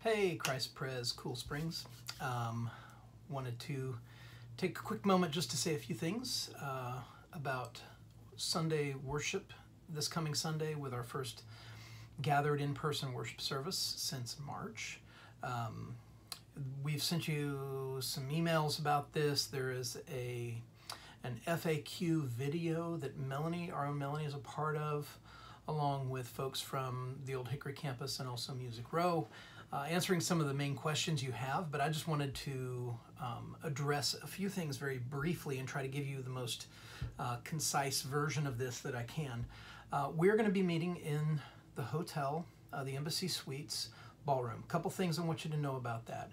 Hey, Christ Pres, Cool Springs. Wanted to take a quick moment just to say a few things about Sunday worship this coming Sunday with our first gathered in-person worship service since March. We've sent you some emails about this. There is an FAQ video that our own Melanie is a part of, along with folks from the Old Hickory campus and also Music Row, answering some of the main questions you have. But I just wanted to address a few things very briefly and try to give you the most concise version of this that I can. We're going to be meeting in the hotel, the Embassy Suites ballroom. A couple things I want you to know about that.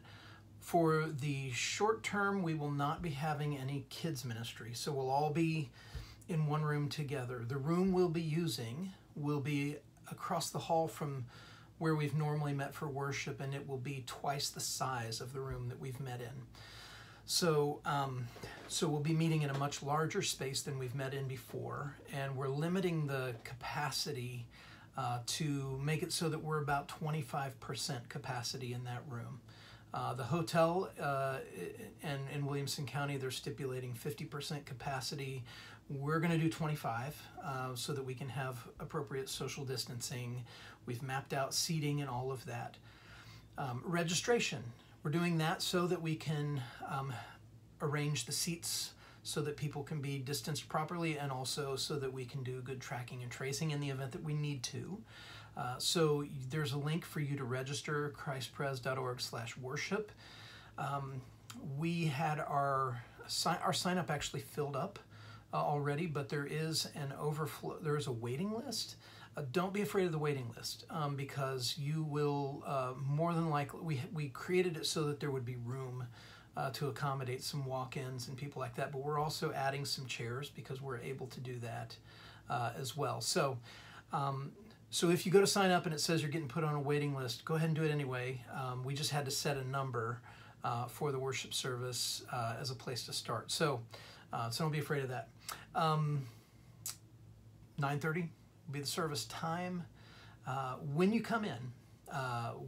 For the short term, we will not be having any kids ministry, so we'll all be in one room together. The room we'll be using will be across the hall from where we've normally met for worship, and it will be twice the size of the room that we've met in. So, so we'll be meeting in a much larger space than we've met in before, and we're limiting the capacity to make it so that we're about 25% capacity in that room. The hotel in Williamson County, they're stipulating 50% capacity. We're going to do 25 so that we can have appropriate social distancing. We've mapped out seating and all of that. Registration, we're doing that so that we can arrange the seats so that people can be distanced properly, and also so that we can do good tracking and tracing in the event that we need to. So there's a link for you to register, christpres.org/worship. We had our sign up actually filled up already, but there is an overflow. There is a waiting list. Don't be afraid of the waiting list because you will more than likely, we created it so that there would be room to accommodate some walk-ins and people like that, but we're also adding some chairs because we're able to do that as well. So so if you go to sign up and it says you're getting put on a waiting list, go ahead and do it anyway. We just had to set a number for the worship service as a place to start. So so don't be afraid of that. 9:30 will be the service time. When you come in,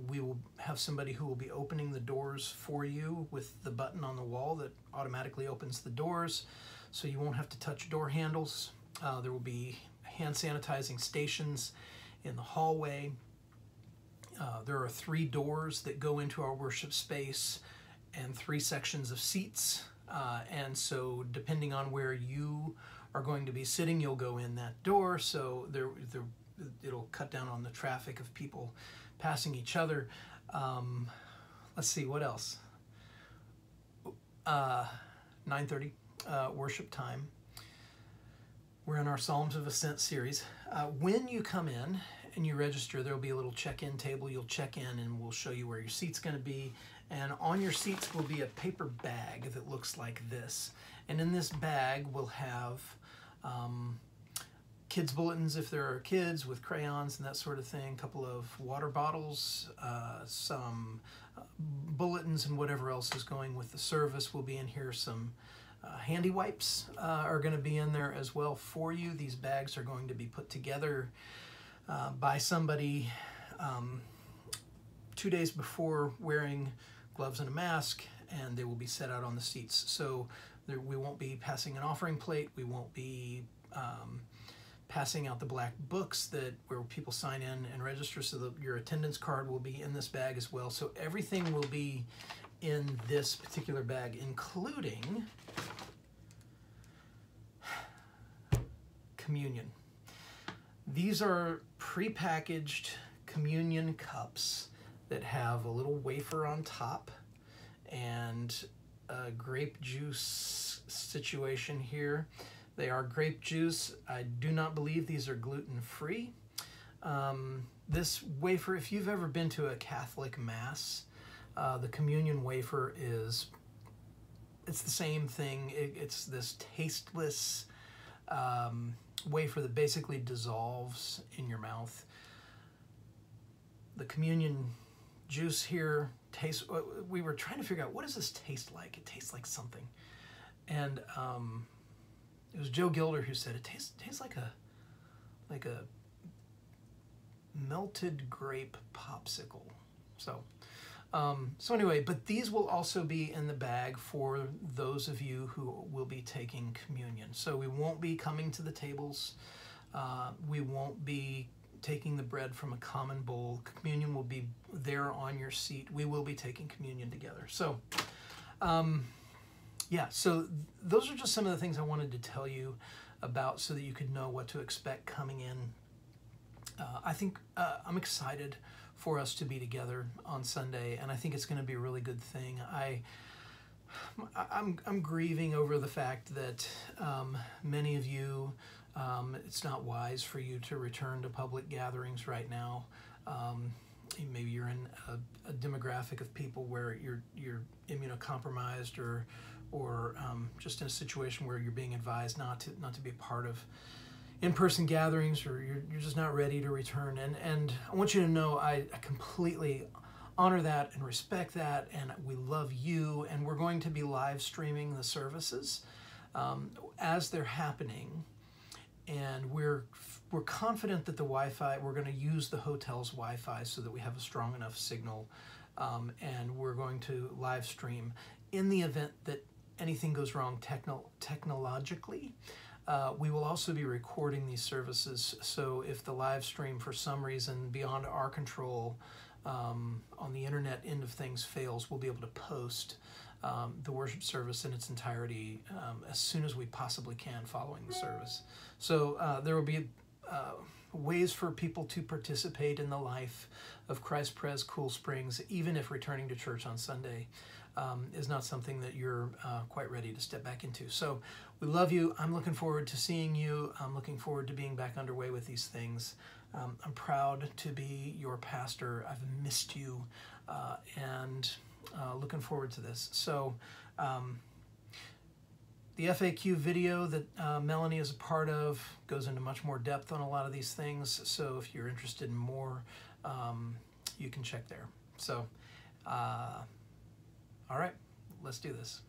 we will have somebody who will be opening the doors for you with the button on the wall that automatically opens the doors, so you won't have to touch door handles. There will be hand sanitizing stations in the hallway. There are 3 doors that go into our worship space and 3 sections of seats. And so depending on where you are going to be sitting, you'll go in that door. So it'll cut down on the traffic of people passing each other. Let's see, what else? 9:30 worship time. We're in our Psalms of Ascent series. When you come in and you register, there'll be a little check-in table. You'll check in and we'll show you where your seat's going to be. And on your seats will be a paper bag that looks like this. And in this bag we'll have kids' bulletins if there are kids, with crayons and that sort of thing, a couple of water bottles, some bulletins and whatever else is going with the service will be in here. Some handy wipes are going to be in there as well for you. These bags are going to be put together by somebody 2 days before, wearing gloves and a mask, and they will be set out on the seats. So we won't be passing an offering plate. We won't be passing out the black books where people sign in and register, so your attendance card will be in this bag as well. So everything will be in this particular bag, including communion. These are prepackaged communion cups that have a little wafer on top and a grape juice situation here. They are grape juice. I do not believe these are gluten-free. This wafer, if you've ever been to a Catholic Mass, the communion wafer it's the same thing. It's this tasteless wafer that basically dissolves in your mouth. The communion juice here tastes, we were trying to figure out, what does this taste like? It tastes like something. And it was Joe Gilder who said it tastes like a melted grape popsicle. So So anyway, but these will also be in the bag for those of you who will be taking communion. So we won't be coming to the tables. We won't be taking the bread from a common bowl. Communion will be there on your seat. We will be taking communion together. So, yeah, so those are just some of the things I wanted to tell you about so that you could know what to expect coming in. I think I'm excited for us to be together on Sunday, and I think it's going to be a really good thing. I'm grieving over the fact that many of you, it's not wise for you to return to public gatherings right now. Maybe you're in a demographic of people where you're immunocompromised, or just in a situation where you're being advised not to be a part of in-person gatherings, or you're just not ready to return. And I want you to know I completely honor that and respect that, and we love you, and we're going to be live streaming the services as they're happening, and we're confident that the Wi-Fi, we're going to use the hotel's Wi-Fi so that we have a strong enough signal, and we're going to live stream. In the event that anything goes wrong technologically, we will also be recording these services, so if the live stream for some reason beyond our control on the internet end of things fails, we'll be able to post the worship service in its entirety as soon as we possibly can following the service. So there will be ways for people to participate in the life of Christ Pres Cool Springs, even if returning to church on Sunday is not something that you're quite ready to step back into. So we love you. I'm looking forward to seeing you. I'm looking forward to being back underway with these things. I'm proud to be your pastor. I've missed you, and looking forward to this. So the FAQ video that Melanie is a part of goes into much more depth on a lot of these things. So if you're interested in more, you can check there. So, all right, let's do this.